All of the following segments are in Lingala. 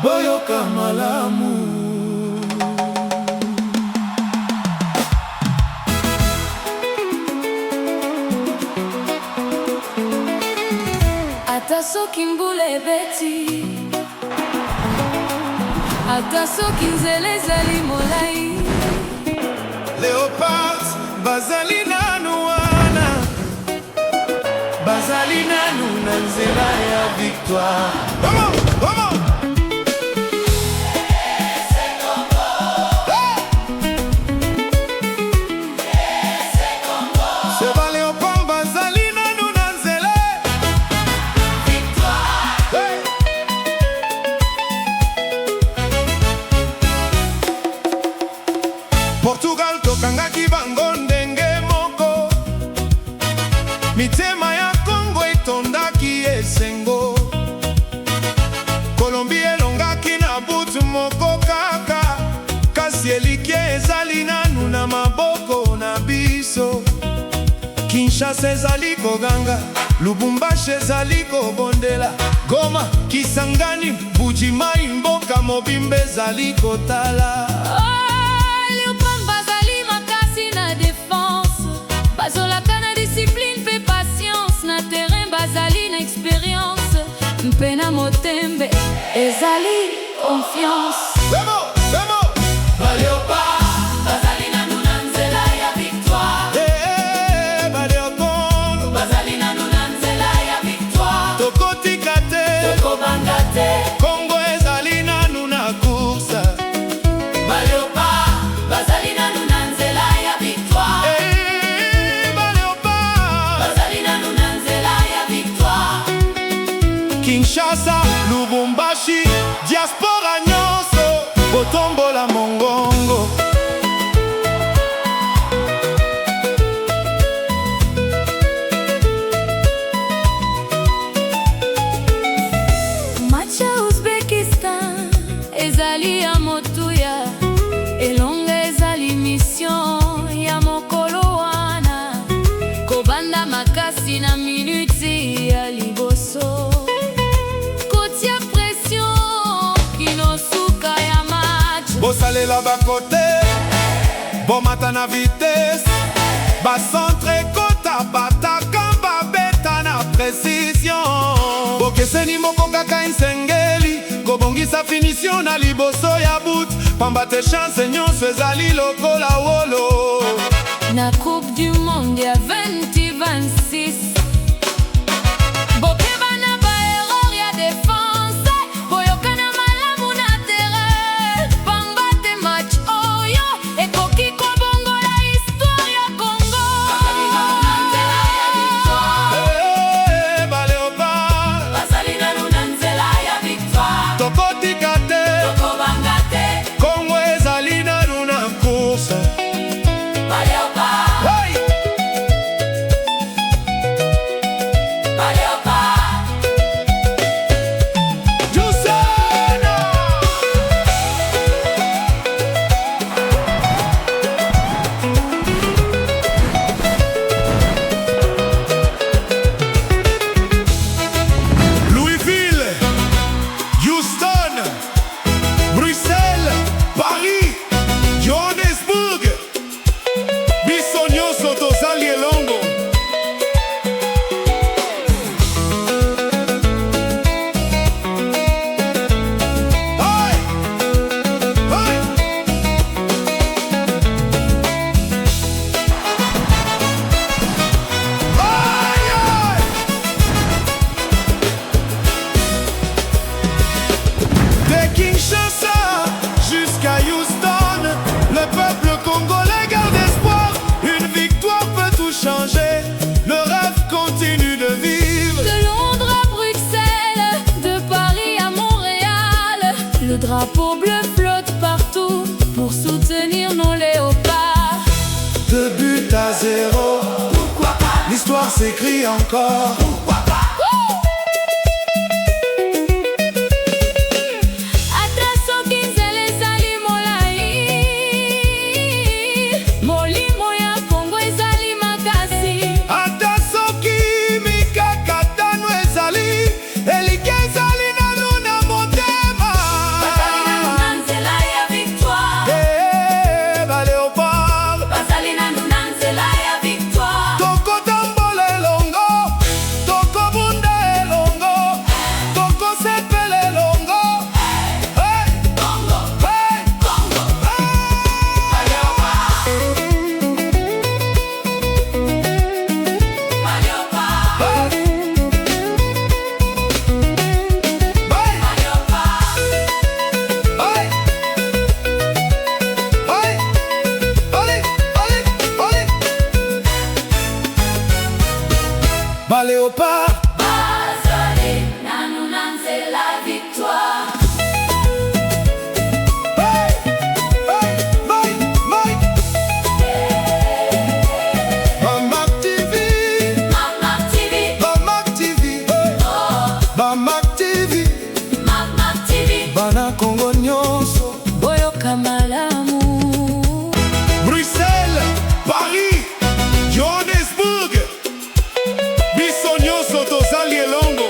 boyoka malamu. Ata soki mbula ebeti, ata soki nzela ezali molai, Léopard bazali nanu wana, bazali nanu na nzela ya victoire. Portugal tokangaki bango ndenge moko, mitema ya Kongo etondaki esengo, Colombie elongaki na butu moko kaka, kasi elikia ezali nanu na maboko na biso. Kinshasa ezali koganga, Lubumbashi ezali kobondela, Goma, Kisangani, Buji-Mayi, Mboka Mobimba ezali kotala. bazolaka na discipline pe patience, na terrain bazali na expérience, mpe na motembe ezali confiance. Léopard bazali nanu na nzela ya victoire, bazali nanu na nzela ya victoire, tokotika te, tokobanga te, Kongo ezali nanu na course. Léopard bazali nanu na nzela ya victoire, Kinshasa, Lubumbashi, diaspora nyonso, botombola mongongo. Matcha Uzbekistan ezali ya motuya, elonga ezali mission ya mokolo wana, kobanda makasi na minuti ya liboso, kotia pression kinosuka ya match, Bosalela bakote, bomata na vitesse, bacentre kota bataka babeta na précision, bokeseni moko kaka nsengeli, kobongisa finition na liboso ya but, pamba te chance nyonso ezali lokola wolo. na Coupe du Monde ya 2026, bokeba na ba erreur ya défense, boyokana malamu na terrain, pamba te match oyo ekoki kobongola histoire ya Congo. Léopard bazali nanu na nzela ya victoire, tokotika te, tokobanga te, Kongo ezali nanu na course. Léopard, Hey! Léopard. Jusena! Louisville, Houston, Bruxelles, Paris, Johannesburg, biso nyonso tozali elongo. Hey! Hey! Aïe, aïe! De Kinshasa jusqu'à Houston, le peuple congolais garde espoir. Une victoire peut tout changer. Le rêve continue de vivre. De Londres à Bruxelles, de Paris à Montréal, le drapeau bleu flotte partout pour soutenir nos léopards. 2-0. Pourquoi pas? L'histoire s'écrit encore. Pourquoi pas? Ata soki nzela ezali molai, molimo ya Congo ezali makasi, Ata soki mikakatano ezali, elike ezali nanu na motema. bana Kongo nyonso boyoka malamu. Bruxelles, Paris, Johannesburg, biso nyonso tozali elongo.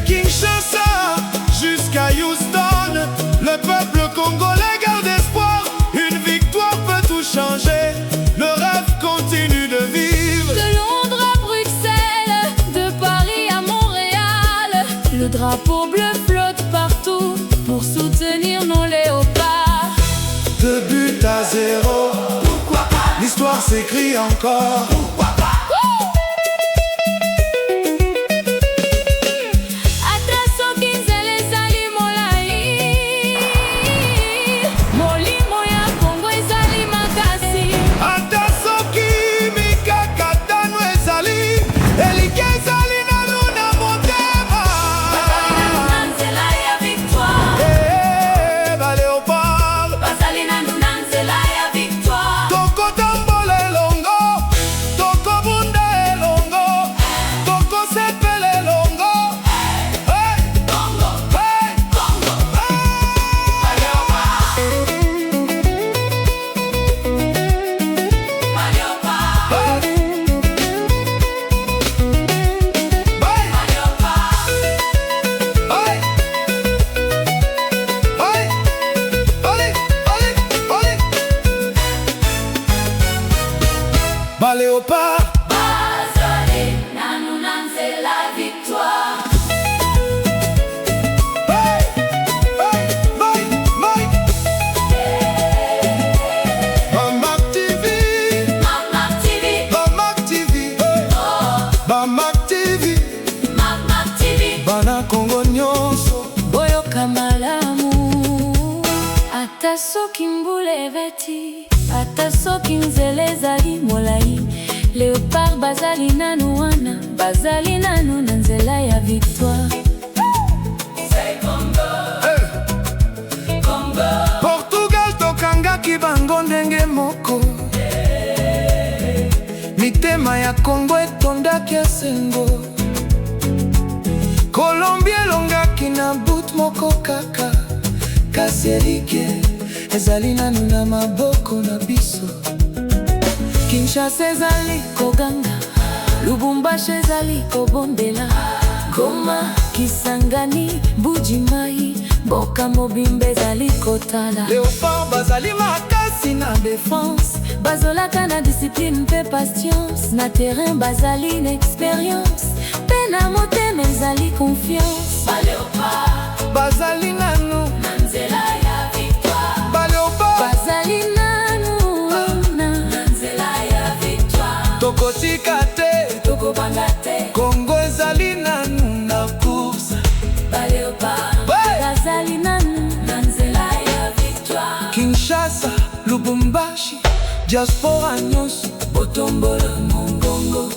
Kinshasa jusqu'à Houston, le peuple congolais garde espoir. Une victoire peut tout changer, le rêve continue de vivre. De Londres à Bruxelles, de Paris à Montréal, le drapeau bleu flotte partout pour soutenir nos léopards. 2-0, pourquoi pas? L'histoire s'écrit encore. Léopard, Bazali, nanu nanze la victoire. Hey, hey, hey, hey. Bamak TV, Bamak TV, Bamak TV, Bamak TV, Bamak TV, bana Kongo nyonso boyoka malamu. Ata soki mbula eveti, ata soki nzela ezali molai, Léopard bazali nanu wana, bazali nanu na nzela ya victoire. Say Congo, hey. Congo. Portugal tokangaki bango ndenge moko, mitema ya Kongo etondaki esengo. Colombie elongaki na but moko kaka, kasi elike ezali nanu na maboko na biso. Kinshasa ezali koganga, Lubumbashi ezali kobondela, Goma, Kisangani, Buji-Mayi, Mboka Mobimba ezali kotala. Léopard bazali makasi na défense, bazolaka na discipline mpe patience, na terrain bazali na expérience, mpe na motema ezali confiance. Léopard bazali nanu na nzela ya victoire. Léopard bazali nanu na nzela ya victoire. Tokotika te, tokobanga te, Kongo ezali nanu na course. Léopard bazali nanu na nzela ya victoire. Kinshasa, Lubumbashi, diaspora nyonso botombola mongongo.